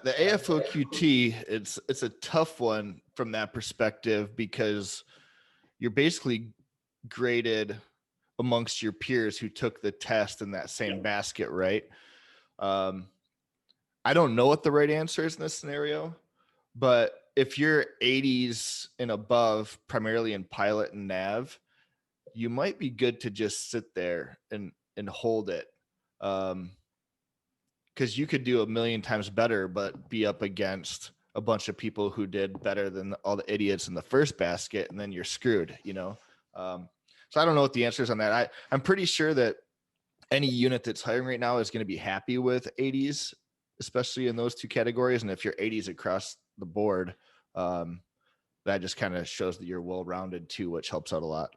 the AFOQT, it's a tough one from that perspective because you're basically graded amongst your peers who took the test in that same basket, right? Um, I don't know what the right answer is in this scenario, but if you're 80s and above, primarily in pilot and nav, you might be good to just sit there and hold it. Because you could do a million times better, but be up against a bunch of people who did better than all the idiots in the first basket, and then you're screwed, you know? So I don't know what the answer is on that. I'm pretty sure that any unit that's hiring right now is going to be happy with 80s, especially in those two categories. And if you're 80s across the board, that just kind of shows that you're well-rounded too, which helps out a lot.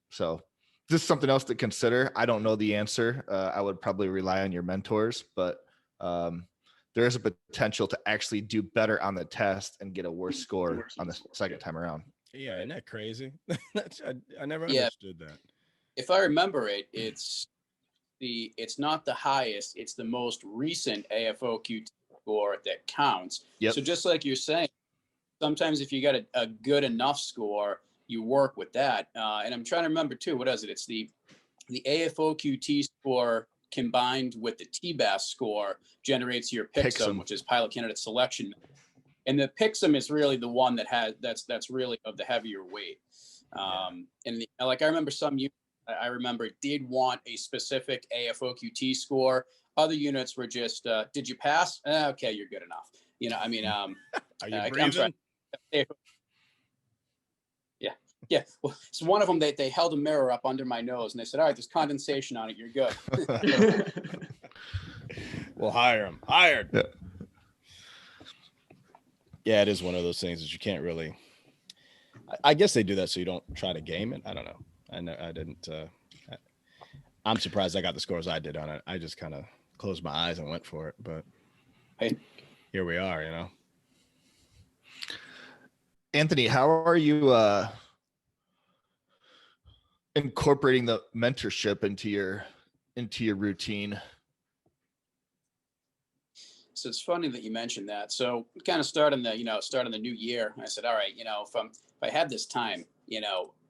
So just something else to consider. I don't know the answer. I would probably rely on your mentors, but there is a potential to actually do better on the test and get a worse score on the second time around. Yeah, isn't that crazy? I never understood that. If I remember it, it's not the highest, it's the most recent AFOQT score that counts. Yep. So just like you're saying, sometimes if you got a good enough score, you work with that. And I'm trying to remember too, what is it? It's the AFOQT score combined with the TBAS score generates your PICSM, which is pilot candidate selection. And the PICSM is really the one that's really of the heavier weight. And like I remember I remember did want a specific AFOQT score. Other units were just, did you pass? Okay, you're good enough. You know, I mean, are you breathing? I'm sorry. Yeah. Well, so one of them, they held a mirror up under my nose and they said, all right, there's condensation on it. You're good. We'll hire him. Hired. Yeah, it is one of those things that you can't really, I guess they do that so you don't try to game it. I don't know. I didn't, I'm surprised I got the scores I did on it. I just kind of closed my eyes and went for it, but hey, here we are, you know. Anthony, how are you incorporating the mentorship into your routine? So it's funny that you mentioned that. So kind of starting the new year, I said, all right, if I had this time,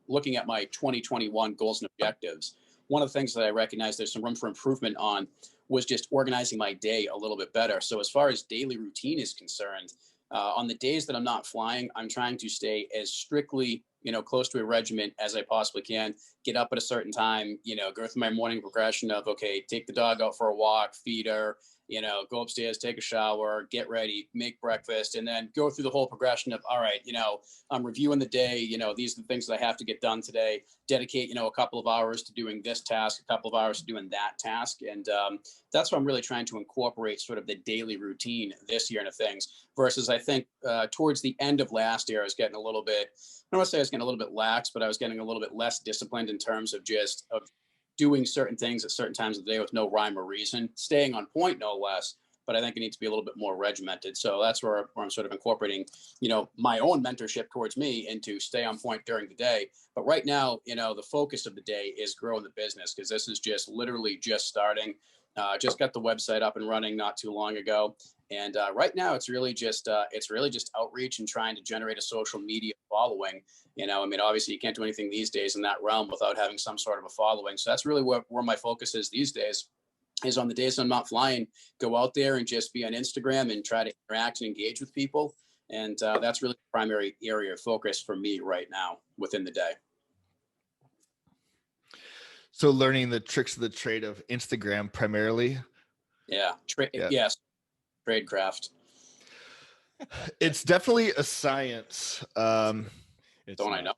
looking at my 2021 goals and objectives, one of the things that I recognized there's some room for improvement on was just organizing my day a little bit better. So as far as daily routine is concerned, on the days that I'm not flying, I'm trying to stay as strictly, close to a regiment as I possibly can. Get up at a certain time, go through my morning progression of, okay, take the dog out for a walk, feed her, go upstairs, take a shower, get ready, make breakfast, and then go through the whole progression of, all right, I'm reviewing the day, these are the things that I have to get done today, dedicate, a couple of hours to doing this task, a couple of hours to doing that task. And that's what I'm really trying to incorporate sort of the daily routine this year into things versus I think towards the end of last year, I was getting a little bit, I don't want to say I was getting a little bit lax, but I was getting a little bit less disciplined in terms of just doing certain things at certain times of the day with no rhyme or reason, staying on point, no less. But I think it needs to be a little bit more regimented. So that's where I'm sort of incorporating, my own mentorship towards me into stay on point during the day. But right now, the focus of the day is growing the business because this is just literally just starting. Just got the website up and running not too long ago. And right now it's really just outreach and trying to generate a social media following. Obviously you can't do anything these days in that realm without having some sort of a following. So that's really where my focus is these days, is on the days I'm not flying, go out there and just be on Instagram and try to interact and engage with people. And that's really the primary area of focus for me right now within the day. So learning the tricks of the trade of Instagram primarily. Yeah. Yes. Tradecraft. It's definitely a science. Don't I know?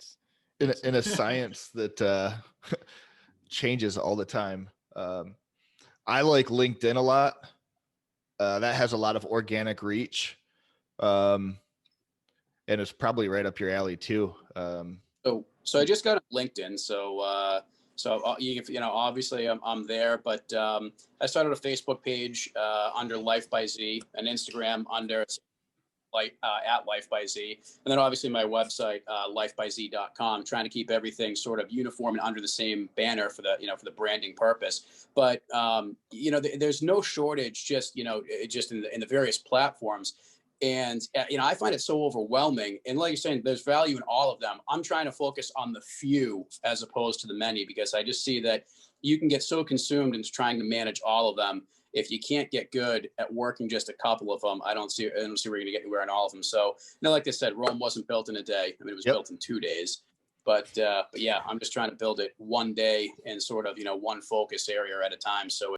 In a science that changes all the time. I like LinkedIn a lot. That has a lot of organic reach. And it's probably right up your alley too. So I just got on LinkedIn. Obviously I'm there, but I started a Facebook page under Life by Z, an Instagram under like at Life by Z, and then obviously my website, lifebyz.com, trying to keep everything sort of uniform and under the same banner for the, for the branding purpose. But there's no shortage, just just in the various platforms. And I find it so overwhelming. And like you're saying, there's value in all of them. I'm trying to focus on the few as opposed to the many, because I just see that you can get so consumed in trying to manage all of them. If you can't get good at working just a couple of them, I don't see where you're going to get anywhere in all of them. So, like I said, Rome wasn't built in a day. I mean, it was built in 2 days. But yeah, I'm just trying to build it one day and sort of, one focus area at a time. So